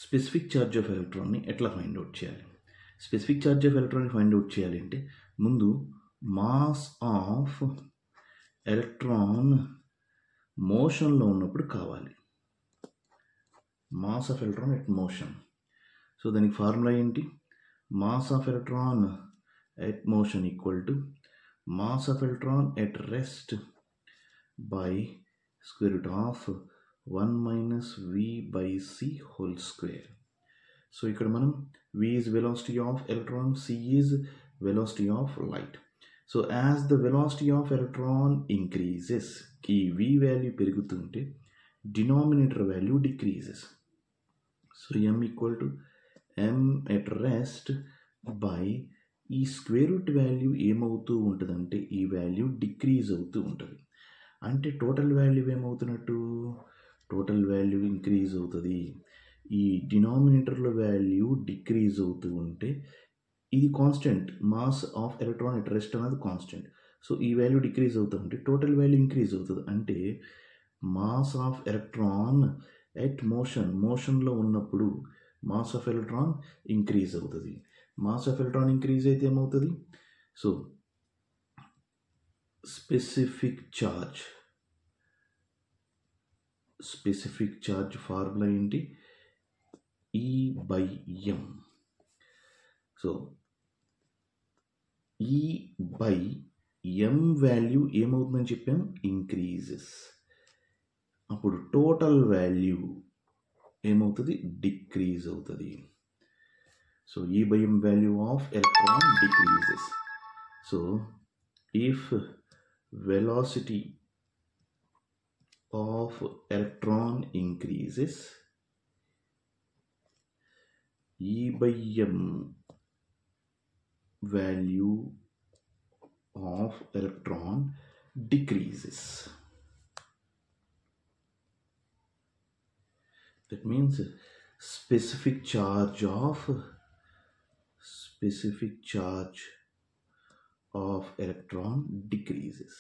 Specific charge of ఎలక్ట్రాన్ని ఎట్లా find out చేయాలి? స్పెసిఫిక్ ఛార్జ్ ఆఫ్ ఎలక్ట్రాన్ని ఫైండ్ అవుట్ చేయాలి అంటే ముందు మాస్ ఆఫ్ ఎలక్ట్రాన్ మోషన్లో ఉన్నప్పుడు కావాలి. Mass of electron at motion. So దానికి ఫార్ములా ఏంటి? Mass of electron at motion equal to mass of electron at rest by square root of 1 minus v by c whole square. So ఇక్కడ మనం v is velocity of electron, c is velocity of light. So as the velocity of electron increases, ఈ v value పెరుగుతుంటే denominator value decreases. So m equal to m at rest by ఈ square root value ఏమవుతూ ఉంటుందంటే ఈ value decrease అవుతూ ఉంటుంది. అంటే total value ఏమవుతున్నట్టు? Total value increase అవుతుంది. ఈ డినామినేటర్లో వాల్యూ డిక్రీజ్ అవుతూ ఉంటే ఇది constant, mass of electron at rest అనేది కాన్స్టెంట్. సో ఈ వాల్యూ డిక్రీజ్ అవుతూ ఉంటే టోటల్ వాల్యూ ఇంక్రీజ్ అవుతుంది. అంటే మాస్ ఆఫ్ ఎలక్ట్రాన్ ఎట్ మోషన్లో ఉన్నప్పుడు మాస్ ఆఫ్ ఎలక్ట్రాన్ ఇంక్రీజ్ అవుతుంది. మాస్ ఆఫ్ ఎలక్ట్రాన్ ఇంక్రీజ్ అయితే ఏమవుతుంది? సో స్పెసిఫిక్ ఛార్జ్ ఫార్ములా ఏంటి? E by m. So E by m value ఏమవుతుందని చెప్పాం? ఇంక్రీజెస్. అప్పుడు టోటల్ వాల్యూ ఏమవుతుంది? డిక్రీజ్ అవుతుంది. So E by m value of electron decreases. So if velocity of electron increases, E by m value of electron decreases. That means specific charge of electron decreases.